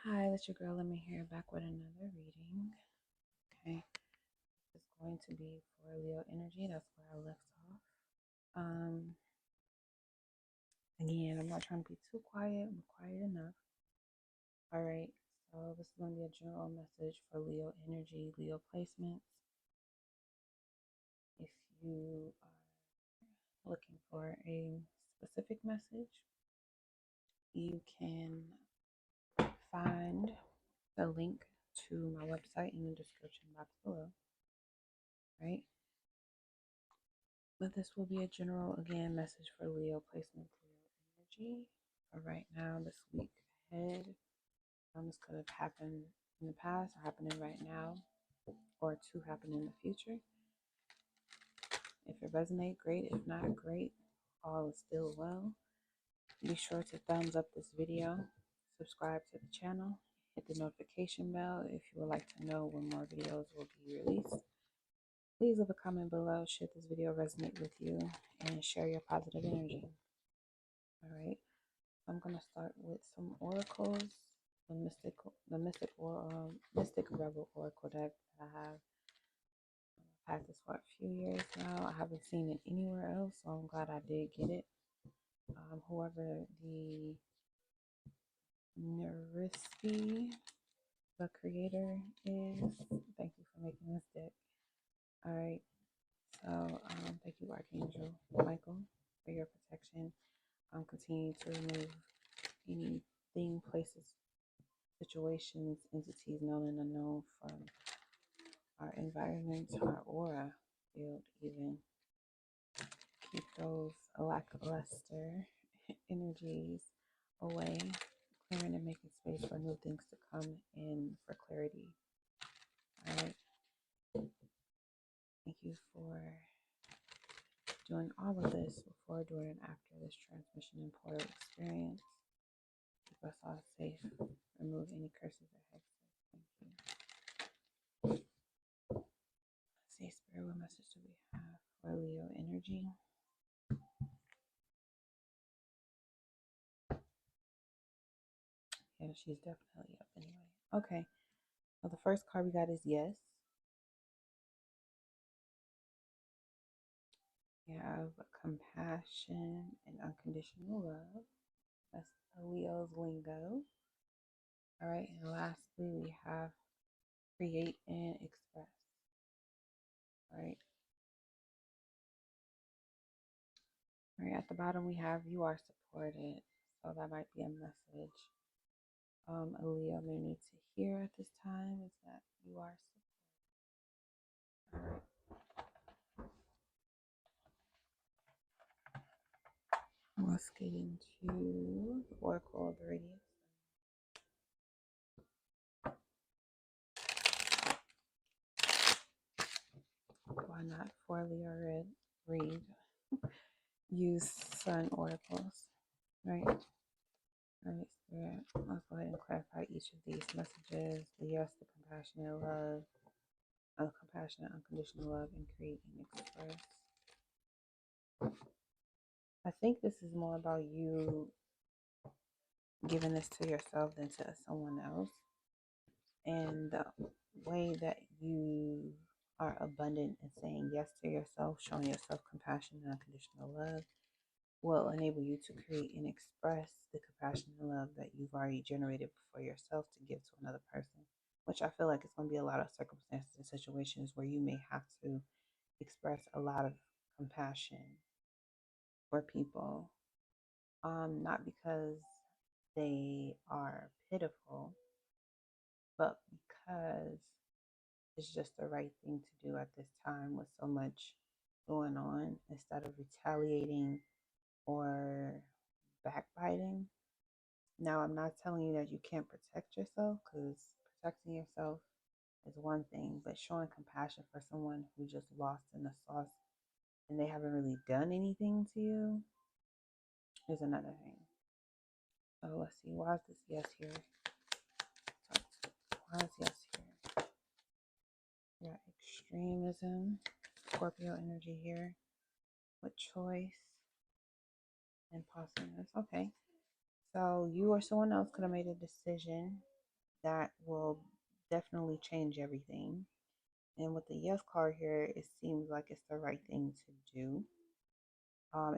Hi, that's your girl. Let me hear back with another reading. Okay, it's going to be for Leo energy. That's where I left off. Again, I'm not trying to be too quiet. I'm quiet enough. All right, so this is going to be a general message for Leo energy, Leo placements. If you are looking for a specific message, you can find the link to my website in the description box below. Right? But this will be a general, again, message for Leo placement, Leo energy. For right now, this week ahead. This could have happened in the past, or happening right now, or to happen in the future. If it resonates, great. If not, great. All is still well. Be sure to thumbs up this video, subscribe to the channel, hit the notification bell if you would like to know when more videos will be released. Please leave a comment below should this video resonate with you, and share your positive energy. All right, I'm gonna start with some oracles, the Mystic Rebel Oracle deck that I have. I've had this for a few years now. I haven't seen it anywhere else, so I'm glad I did get it. Whoever the Merhipsy, the creator, is, thank you for making this deck. All right, so thank you, Archangel Michael, for your protection. Continue to remove anything, places, situations, entities known and unknown from our environment, our aura field, even. Keep those lackluster energies away, clearing and making space for new things to come in for clarity. All right. Thank you for doing all of this before, during, and after this transmission and portal experience. Keep us all safe. Remove any curses or hexes. Thank you. Say, Spirit, what message do we have for Leo energy? Yeah, she's definitely up anyway. Okay. So the first card we got is yes. We have compassion and unconditional love. That's Leo's lingo. All right. And lastly, we have create and express. All right. All right. At the bottom, we have you are supported. So that might be a message a Leo may need to hear at this time, is that you are supported. All right. Let's get into the Oracle of the Radiance. Why not for Leo read? Use Sun Oracles, right? All right, Spirit. Let's go ahead and clarify each of these messages. The yes, the compassionate love, compassionate, unconditional love, and create and express. I think this is more about you giving this to yourself than to someone else. And the way that you are abundant in saying yes to yourself, showing yourself compassion and unconditional love, will enable you to create and express the compassion and love that you've already generated for yourself to give to another person, which I feel like it's going to be a lot of circumstances and situations where you may have to express a lot of compassion for people, not because they are pitiful, but because it's just the right thing to do at this time with so much going on. Instead of retaliating or backbiting. Now, I'm not telling you that you can't protect yourself, because protecting yourself is one thing, but showing compassion for someone who just lost in the sauce and they haven't really done anything to you is another thing. So let's see, why is this yes here? Why is yes here? We got extremism, Scorpio energy here with choice and impulsiveness. Okay. So you or someone else could have made a decision that will definitely change everything. And with the yes card here, it seems like it's the right thing to do.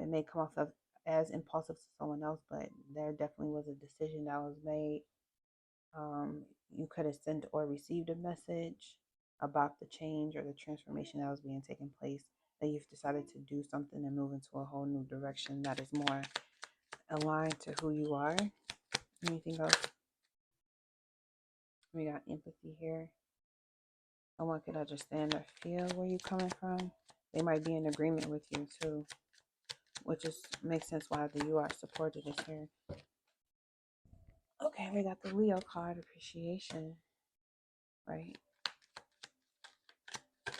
It may come off as impulsive to someone else, but there definitely was a decision that was made. You could have sent or received a message about the change or the transformation that was being taken place, that you've decided to do something and move into a whole new direction that is more aligned to who you are. Anything else? We got empathy here. Someone could understand or feel where you're coming from. They might be in agreement with you too, which is makes sense why the you are supported is here. Okay, we got the Leo card, appreciation, right?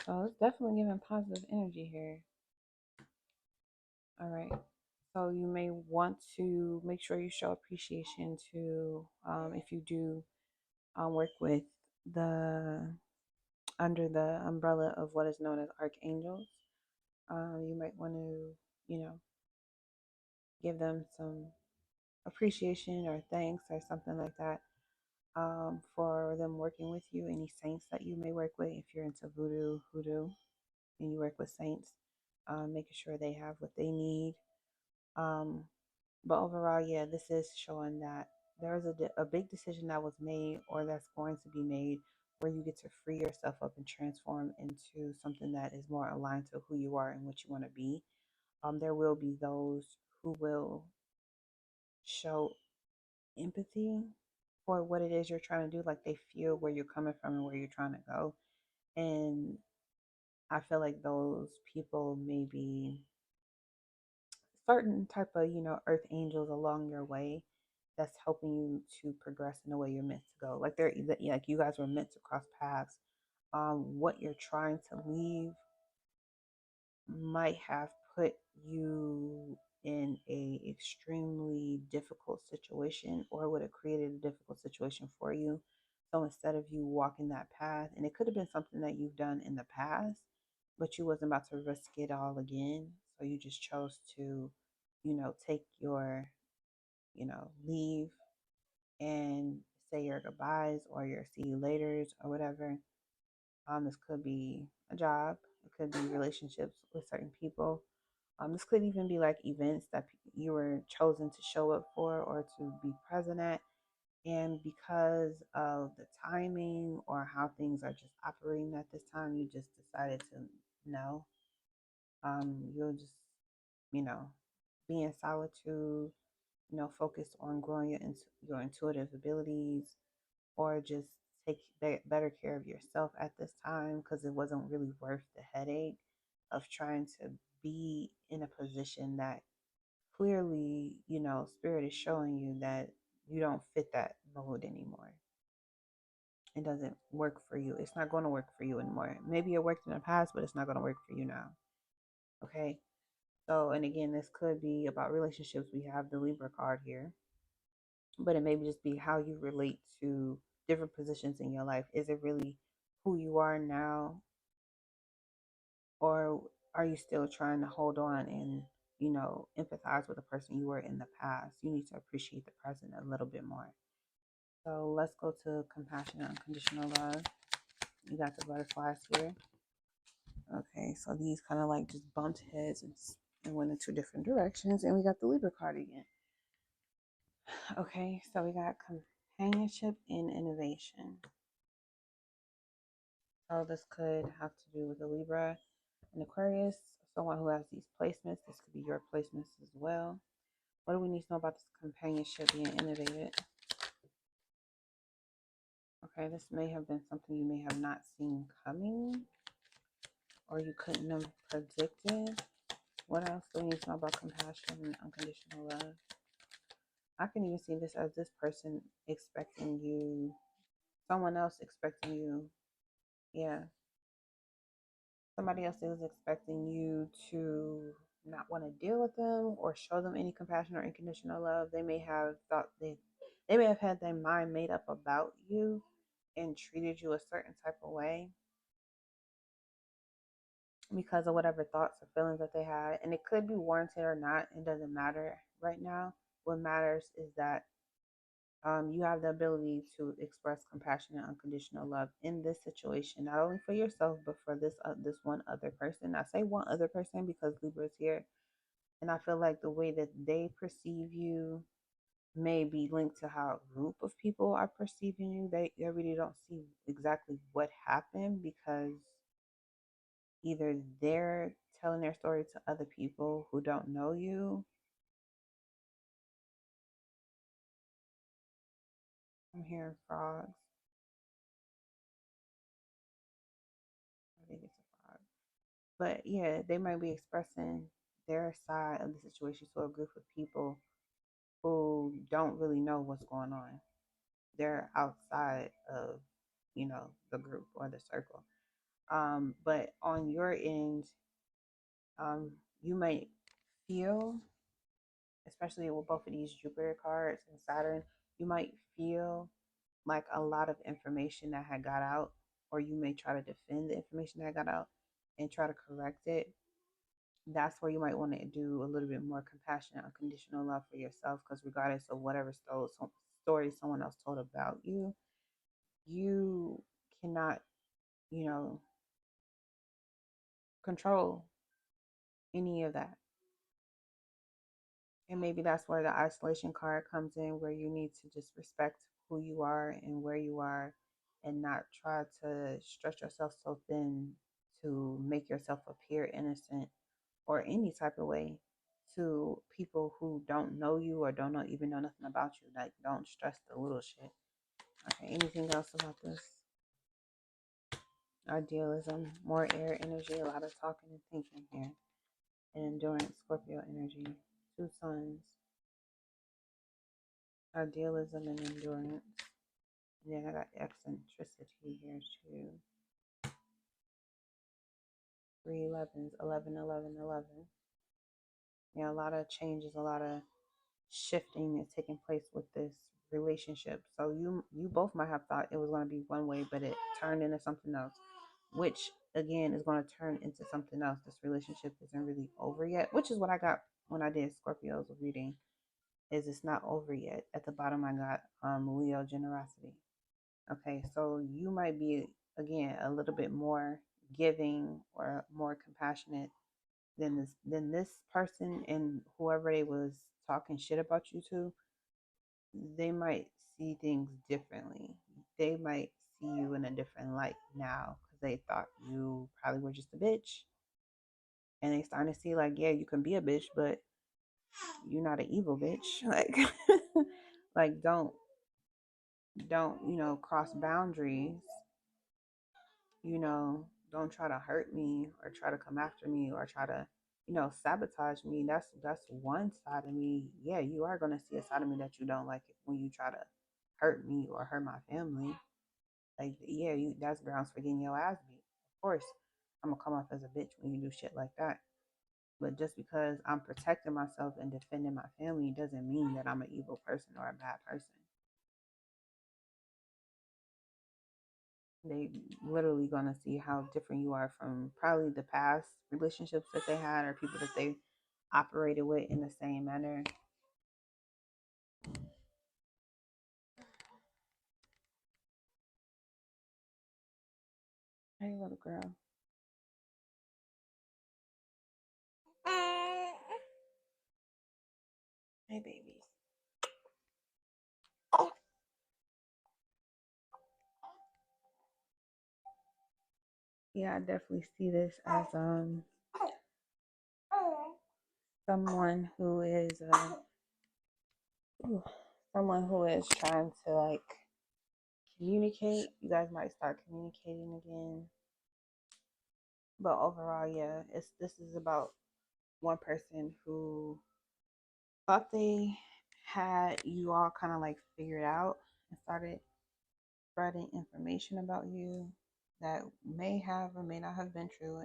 So it's definitely giving positive energy here. All right. So you may want to make sure you show appreciation to, if you do work with the under the umbrella of what is known as archangels. You might want to, give them some appreciation or thanks or something like that, for them working with you. Any saints that you may work with, if you're into voodoo, hoodoo, and you work with saints, making sure they have what they need. But overall, yeah, this is showing that there is a big decision that was made or that's going to be made where you get to free yourself up and transform into something that is more aligned to who you are and what you want to be. There will be those who will show empathy for what it is you're trying to do. Like they feel where you're coming from and where you're trying to go. And I feel like those people may be certain type of, earth angels along your way that's helping you to progress in the way you're meant to go. Like like you guys were meant to cross paths. What you're trying to leave might have put you in a extremely difficult situation, or would have created a difficult situation for you. So instead of you walking that path, and it could have been something that you've done in the past, but you wasn't about to risk it all again. So you just chose to, take your, leave and say your goodbyes or your see you laters or whatever. This could be a job. It could be relationships with certain people. This could even be like events that you were chosen to show up for or to be present at. And because of the timing or how things are just operating at this time, you just decided to no. You'll just, you know, be in solitude, focus on growing your intuitive abilities, or just take better care of yourself at this time because it wasn't really worth the headache of trying to be in a position that clearly, spirit is showing you that you don't fit that mold anymore. It doesn't work for you. It's not going to work for you anymore. Maybe it worked in the past, but it's not going to work for you now. Okay. So, and again, this could be about relationships. We have the Libra card here, but it may just be how you relate to different positions in your life. Is it really who you are now, or are you still trying to hold on and, empathize with the person you were in the past? You need to appreciate the present a little bit more. So let's go to compassion and unconditional love. You got the butterflies here. Okay, so these kind of like just bumped heads and went in two different directions. And we got the Libra card again. Okay, so we got companionship and innovation. So this could have to do with the Libra and Aquarius, someone who has these placements. This could be your placements as well. What do we need to know about this companionship being innovated? Okay, this may have been something you may have not seen coming, or you couldn't have predicted. What else do we need to know about compassion and unconditional love? I can even see this as this person expecting you, someone else expecting you. Yeah. Somebody else is expecting you to not want to deal with them or show them any compassion or unconditional love. They may have thought they may have had their mind made up about you and treated you a certain type of way because of whatever thoughts or feelings that they had. And it could be warranted or not. It doesn't matter right now. What matters is that You have the ability to express compassion and unconditional love in this situation, not only for yourself but for this one other person. I say one other person because Libra is here, and I feel like the way that they perceive you may be linked to how a group of people are perceiving you. They really don't see exactly what happened because either they're telling their story to other people who don't know you. I'm hearing frogs. I think it's a frog. But yeah, they might be expressing their side of the situation to a group of people who don't really know what's going on. They're outside of, the group or the circle. But on your end, you might feel, especially with both of these Jupiter cards and Saturn, you might feel like a lot of information that had got out, or you may try to defend the information that got out and try to correct it. That's where you might want to do a little bit more compassionate, unconditional love for yourself, because regardless of whatever story someone else told about you, you cannot, you know, control any of that. And maybe that's where the isolation card comes in, where you need to just respect who you are and where you are and not try to stretch yourself so thin to make yourself appear innocent or any type of way to people who don't know you or don't even know nothing about you. Like, don't stress the little shit. Okay, anything else about this? Idealism, more air energy, a lot of talking and thinking here. And endurance, Scorpio energy, two suns. Idealism and endurance. And then I got eccentricity here too. 3 11s, 11, 11, 11. Yeah, a lot of changes, a lot of shifting is taking place with this relationship. So you both might have thought it was going to be one way, but it turned into something else, which again is going to turn into something else. This relationship isn't really over yet, which is what I got when I did Scorpio's reading. Is it's not over yet. At the bottom, I got Leo generosity. Okay, so you might be again a little bit more giving or more compassionate than this person, and whoever they was talking shit about you to, they might see things differently. They might see you in a different light now because they thought you probably were just a bitch, and they starting to see like, yeah, you can be a bitch, but you're not an evil bitch. Like, like don't cross boundaries. Don't try to hurt me or try to come after me or try to, sabotage me. That's one side of me. Yeah, you are gonna see a side of me that you don't like it when you try to hurt me or hurt my family. Like, yeah, that's grounds for getting your ass beat. Of course, I'm gonna come off as a bitch when you do shit like that. But just because I'm protecting myself and defending my family doesn't mean that I'm an evil person or a bad person. They literally gonna see how different you are from probably the past relationships that they had or people that they operated with in the same manner. Hey, little girl. Hey, babies. Yeah, I definitely see this as someone who is someone who is trying to like communicate. You guys might start communicating again. But overall, yeah, this is about one person who thought they had you all kind of like figured out and started spreading information about you that may have or may not have been true,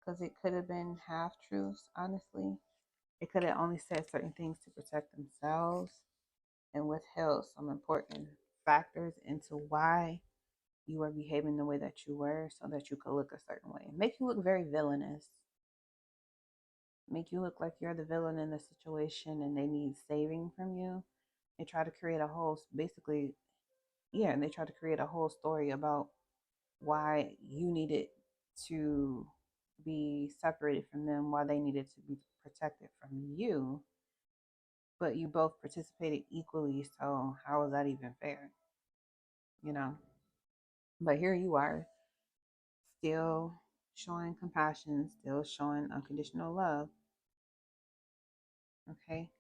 because it could have been half truths, honestly. It could have only said certain things to protect themselves and withheld some important factors into why you were behaving the way that you were so that you could look a certain way. Make you look very villainous. Make you look like you're the villain in the situation and they need saving from you. They try to create a whole, basically, yeah, and they try to create a whole story about why you needed to be separated from them, why they needed to be protected from you, but you both participated equally. So how is that even fair? You know? But here you are, still showing compassion, still showing unconditional love. Okay.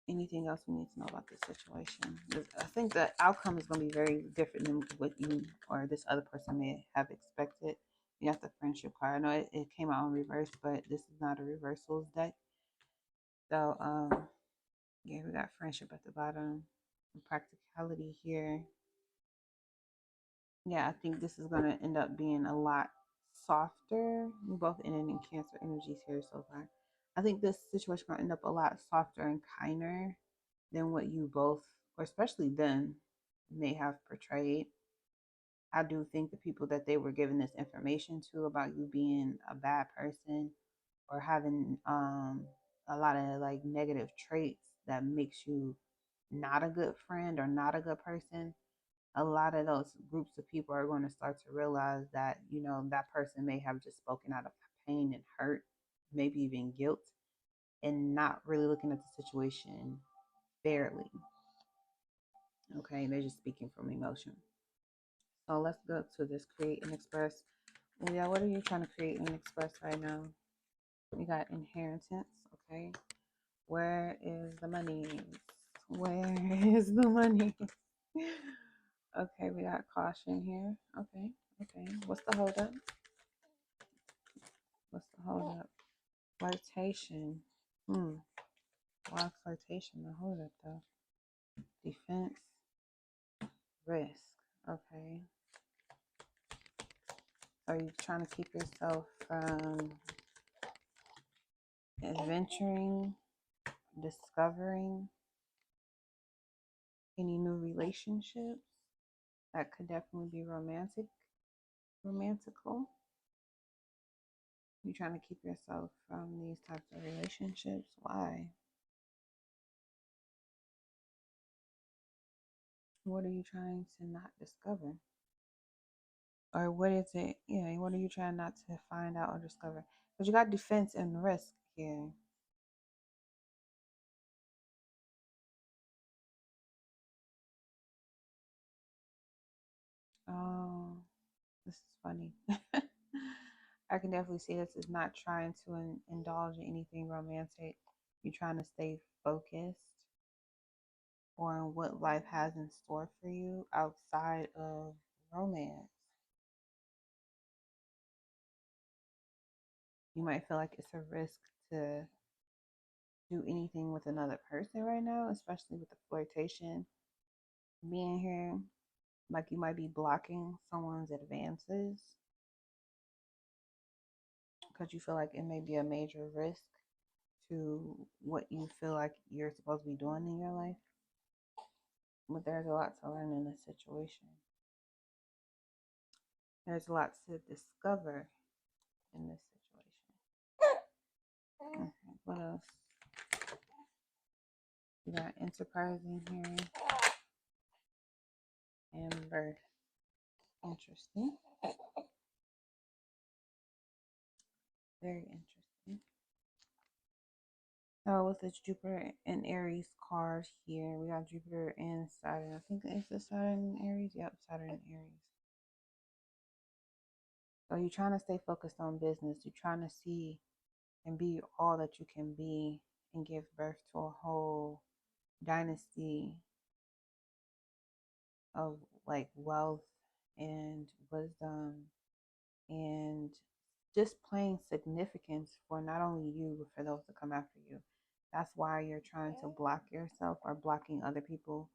Anything else we need to know about this situation? I think the outcome is going to be very different than what you or this other person may have expected. You got the friendship card. I know it came out in reverse, but this is not a reversals deck. So, yeah, we got friendship at the bottom. And practicality here. Yeah, I think this is going to end up being a lot softer. We both ended in Cancer energies here so far. I think this situation is going to end up a lot softer and kinder than what you both, or especially then, may have portrayed. I do think the people that they were giving this information to about you being a bad person or having a lot of like negative traits that makes you not a good friend or not a good person, a lot of those groups of people are going to start to realize that, you know, that person may have just spoken out of pain and hurt, maybe even guilt, and not really looking at the situation fairly. Okay, they're just speaking from emotion. So let's go to this create and express. Yeah, what are you trying to create and express right now? We got inheritance. Okay, where is the money? Where is the money? Okay, we got caution here. Okay, okay. What's the hold up? What's the hold up? Flirtation. Why flirtation? The hold up though. Defense. Risk. Okay. Are you trying to keep yourself from adventuring, discovering any new relationships? That could definitely be romantical. You're trying to keep yourself from these types of relationships. Why? What are you trying to not discover? Or what is it? Yeah, what are you trying not to find out or discover? Because you got defense and risk here. Oh, this is funny. I can definitely see this is not trying to indulge in anything romantic. You're trying to stay focused on what life has in store for you outside of romance. You might feel like it's a risk to do anything with another person right now, especially with the flirtation being here. Like you might be blocking someone's advances because you feel like it may be a major risk to what you feel like you're supposed to be doing in your life. But there's a lot to learn in this situation. There's a lot to discover in this situation. Okay, what else? We got enterprising here and birth. Interesting. Very interesting. So with this Jupiter and Aries card here, we got Jupiter and Saturn. I think it's the Saturn and Aries. Yep, Saturn and Aries. So you're trying to stay focused on business. You're trying to see and be all that you can be and give birth to a whole dynasty of like wealth and wisdom and just plain significance for not only you but for those that come after you. That's why you're trying to block yourself or blocking other people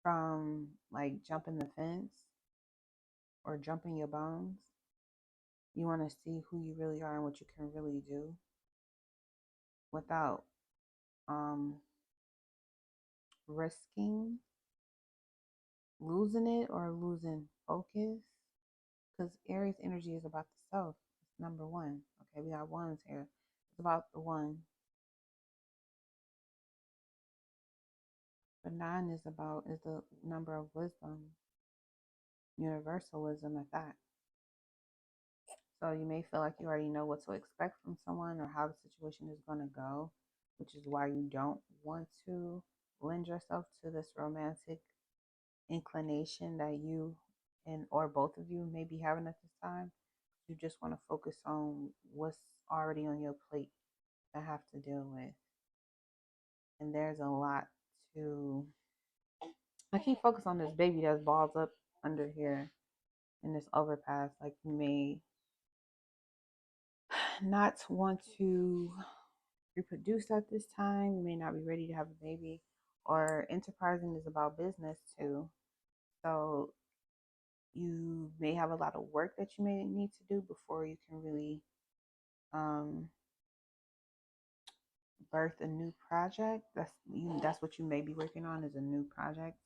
from like jumping the fence or jumping your bones. You want to see who you really are and what you can really do without risking losing it or losing focus, because Aries energy is about the self. It's number one. Okay, we got ones here. It's about the one. But 9 is the number of wisdom, universal wisdom at that. So you may feel like you already know what to expect from someone or how the situation is going to go, which is why you don't want to lend yourself to this romantic inclination that you and or both of you may be having at this time. You just want to focus on what's already on your plate to have to deal with. And there's a lot to I can't focus on this baby that's balls up under here in this overpass. Like you may not want to reproduce at this time. You may not be ready to have a baby. Or enterprising is about business too. So you may have a lot of work that you may need to do before you can really birth a new project. That's what you may be working on, is a new project,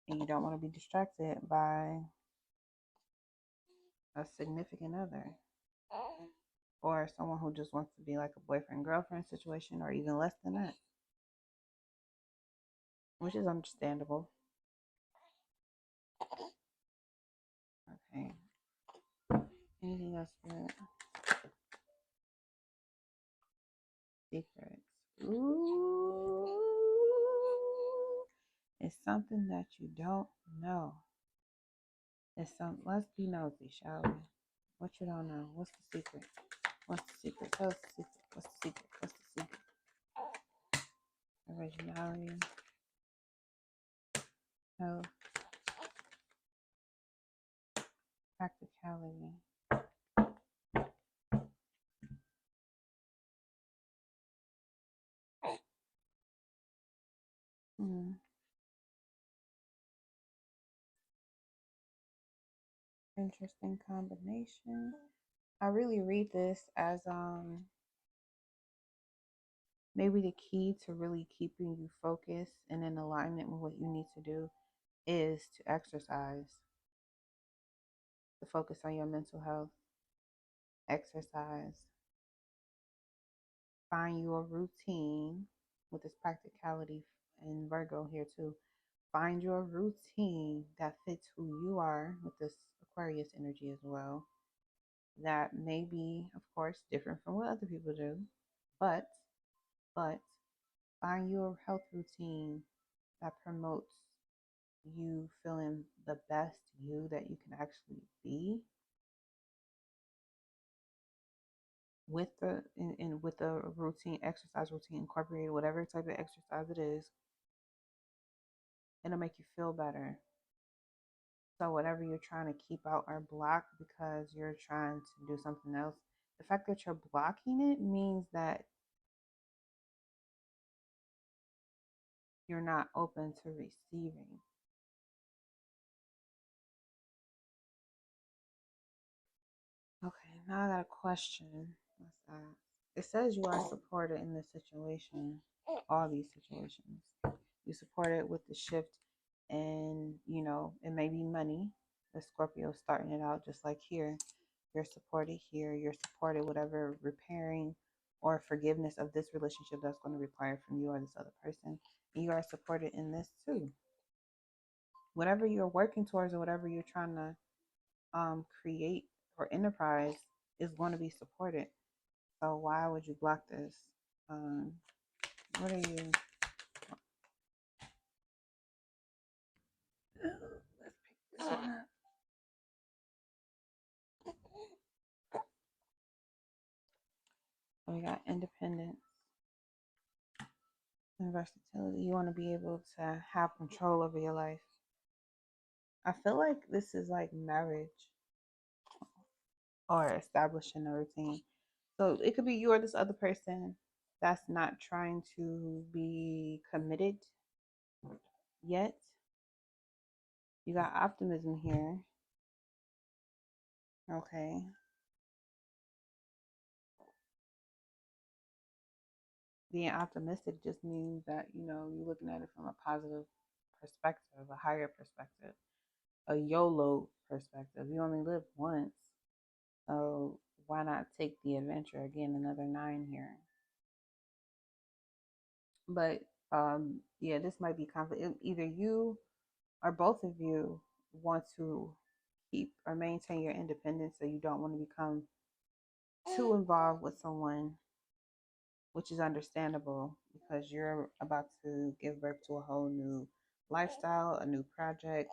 and you don't want to be distracted by a significant other or someone who just wants to be like a boyfriend girlfriend situation, or even less than that, which is understandable. Okay. Anything else for secrets? Ooh, it's something that you don't know. Let's be nosy, shall we? What you don't know? What's the secret? What's the secret? Tell us the secret. What's the secret? What's the secret? Originality. No. Practicality. Interesting combination. I really read this as maybe the key to really keeping you focused and in alignment with what you need to do is to exercise, to focus on your mental health, exercise, find your routine with this practicality in Virgo here too. Find your routine that fits who you are with this Aquarius energy as well. That may be, of course, different from what other people do, but find your health routine that promotes you feeling the best you that you can actually be with with the routine, exercise routine incorporated, whatever type of exercise it is. It'll make you feel better. So whatever you're trying to keep out or block because you're trying to do something else, the fact that you're blocking it means that you're not open to receiving. Okay, now I got a question. Let's ask. It says you are supported in this situation, all these situations. You support it with the shift, and it may be money. The Scorpio starting it out just like here. You're supported here. You're supported whatever repairing or forgiveness of this relationship that's going to require from you or this other person. And you are supported in this too. Whatever you're working towards or whatever you're trying to create or enterprise is going to be supported. So why would you block this? What are you? Let's pick this one up. So we got independence and versatility. You want to be able to have control over your life. I feel like this is like marriage or establishing a routine. So it could be you or this other person that's not trying to be committed yet. You got optimism here. Okay. Being optimistic just means that, you're looking at it from a positive perspective, a higher perspective, a YOLO perspective. You only live once. So why not take the adventure? Again, another 9 here. But Yeah, this might be conflict. Either you or both of you want to keep or maintain your independence, so you don't want to become too involved with someone, which is understandable because you're about to give birth to a whole new lifestyle, a new project,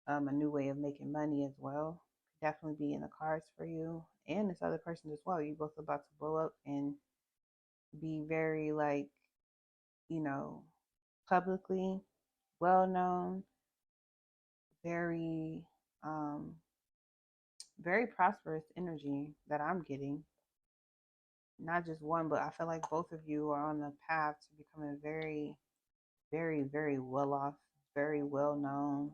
a new way of making money as well. Definitely be in the cards for you and this other person as well. You're both about to blow up and be very, like, you know, publicly well known, very, um, very prosperous energy that I'm getting. Not just one, but I feel like both of you are on the path to becoming very, very, very well off, very well known,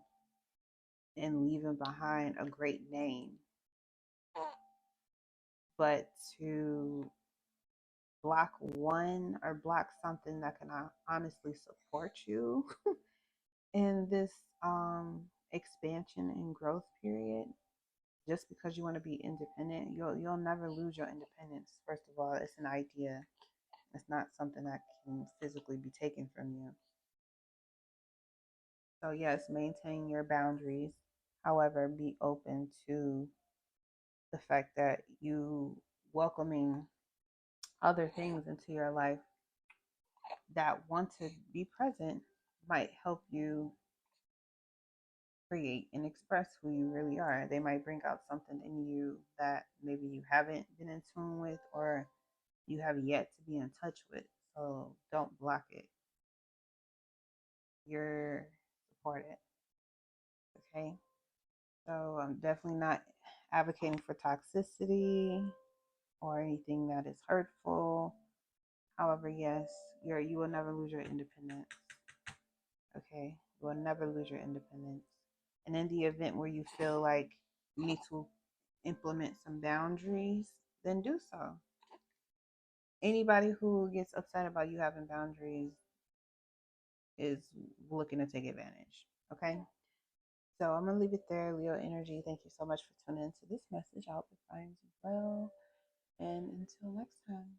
and leaving behind a great name. But to block one or block something that can honestly support you in this expansion and growth period, just because you want to be independent, you'll never lose your independence. First of all, it's an idea. It's not something that can physically be taken from you. So yes, maintain your boundaries. However, be open to the fact that you welcoming other things into your life that want to be present might help you create and express who you really are. They might bring out something in you that maybe you haven't been in tune with or you have yet to be in touch with. So don't block it. You're supported. Okay. So I'm definitely not advocating for toxicity or anything that is hurtful. However, yes, you will never lose your independence. Okay, you will never lose your independence. And in the event where you feel like you need to implement some boundaries, then do so. Anybody who gets upset about you having boundaries is looking to take advantage. Okay. So I'm gonna leave it there, Leo energy. Thank you so much for tuning into this message. I hope it finds you well. And until next time.